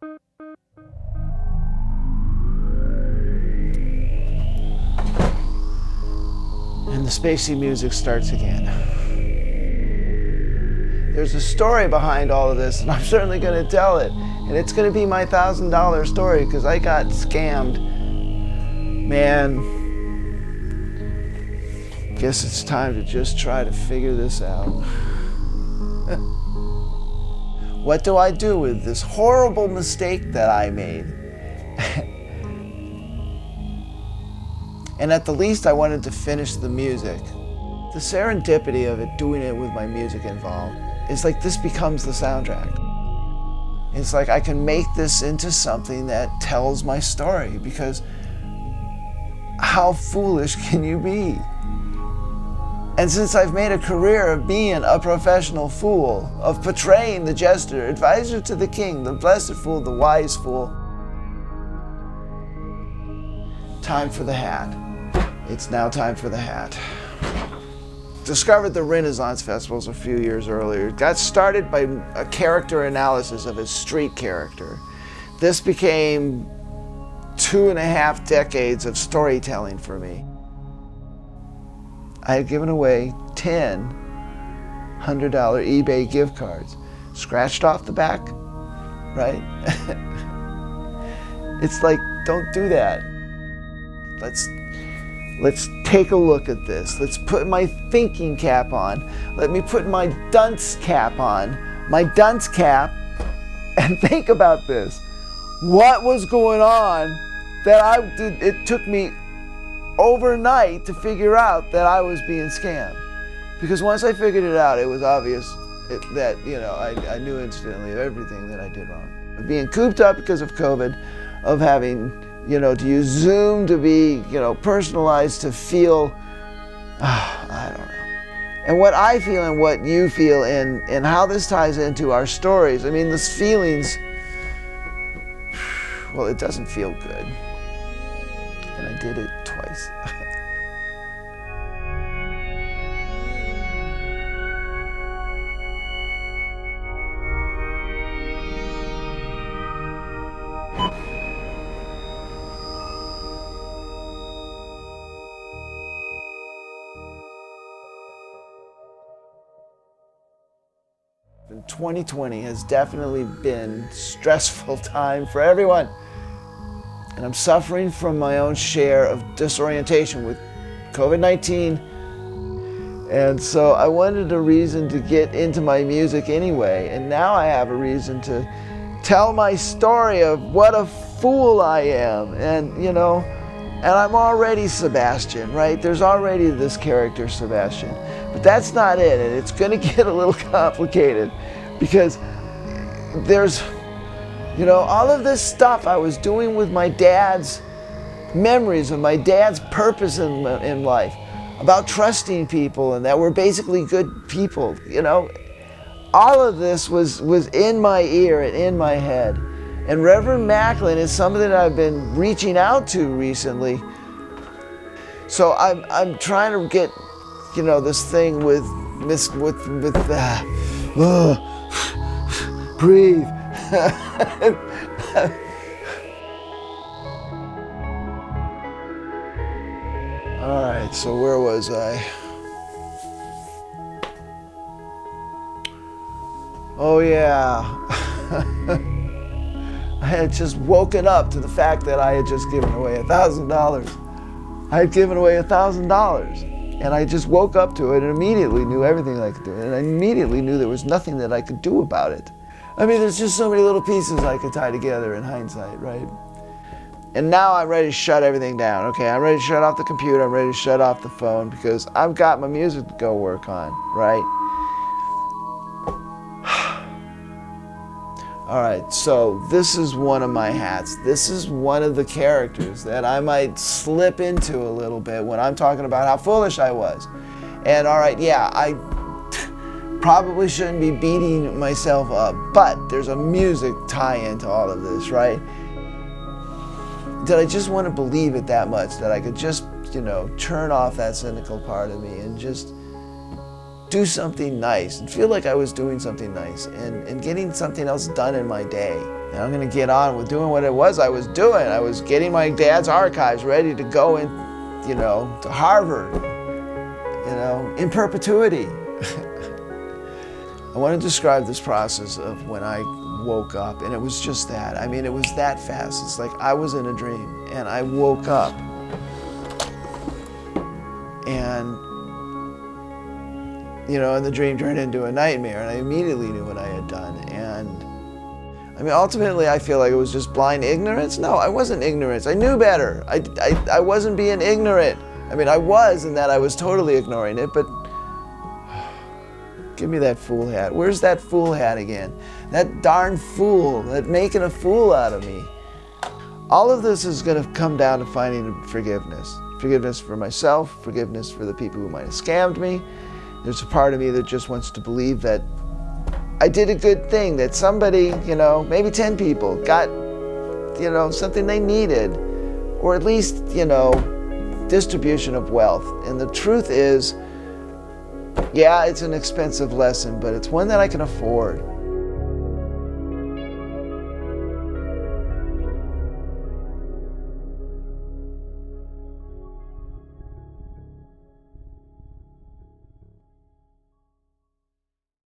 And the spacey music starts again. There's a story behind all of this, and I'm certainly going to tell it. And it's going to be my $1,000 story, because I got scammed. Man, guess it's time to just try to figure this out. What do I do with this horrible mistake that I made? And at the least, I wanted to finish the music. The serendipity of it, doing it with my music involved, is like this becomes the soundtrack. It's like I can make this into something that tells my story, because how foolish can you be? And since I've made a career of being a professional fool, of portraying the jester, advisor to the king, the blessed fool, the wise fool, time for the hat. It's now time for the hat. Discovered the Renaissance festivals a few years earlier. Got started by a character analysis of a street character. This became 2.5 decades of storytelling for me. I had given away 10 $100 eBay gift cards, scratched off the back, right? It's like, don't do that. Let's take a look at this. Let's put my thinking cap on. Let me put my dunce cap on, my dunce cap, and think about this. What was going on that it took me overnight to figure out that I was being scammed? Because once I figured it out, it was obvious that, I knew instantly everything that I did wrong. Of being cooped up because of COVID, of having, to use Zoom to be, personalized, to feel, I don't know. And what I feel and what you feel and how this ties into our stories, I mean, these feelings, well, it doesn't feel good. And I did it twice. And 2020 has definitely been a stressful time for everyone. And I'm suffering from my own share of disorientation with COVID-19. And so I wanted a reason to get into my music anyway. And now I have a reason to tell my story of what a fool I am. And, and I'm already Sebastian, right? There's already this character, Sebastian. But that's not it, and it's going to get a little complicated, because there's, all of this stuff I was doing with my dad's memories of my dad's purpose in life, about trusting people and that we're basically good people, All of this was in my ear and in my head. And Reverend Macklin is somebody that I've been reaching out to recently. So I'm trying to get, this thing with breathe. All right, so where was I? Oh yeah. I had just woken up to the fact that I had just given away $1,000. I had given away $1,000. And I just woke up to it and immediately knew everything I could do. And I immediately knew there was nothing that I could do about it. I mean, there's just so many little pieces I could tie together in hindsight, right? And now I'm ready to shut everything down. Okay, I'm ready to shut off the computer. I'm ready to shut off the phone, because I've got my music to go work on, right? All right, so this is one of my hats. This is one of the characters that I might slip into a little bit when I'm talking about how foolish I was. And all right, yeah, I probably shouldn't be beating myself up, but there's a music tie-in to all of this, right? Did I just want to believe it that much that I could just, turn off that cynical part of me and just do something nice and feel like I was doing something nice and getting something else done in my day. And I'm going to get on with doing what it was I was doing. I was getting my dad's archives ready to go in, to Harvard, in perpetuity. I want to describe this process of when I woke up, and it was just that. I mean, it was that fast. It's like I was in a dream, and I woke up, and and the dream turned into a nightmare, and I immediately knew what I had done. And I mean, ultimately, I feel like it was just blind ignorance. No, I wasn't ignorant. I knew better. I wasn't being ignorant. I mean, I was in that I was totally ignoring it, but give me that fool hat. Where's that fool hat again? That darn fool, that making a fool out of me. All of this is going to come down to finding forgiveness. Forgiveness for myself, forgiveness for the people who might have scammed me. There's a part of me that just wants to believe that I did a good thing, that somebody, maybe 10 people got, something they needed, or at least, distribution of wealth. And the truth is, yeah, it's an expensive lesson, but it's one that I can afford.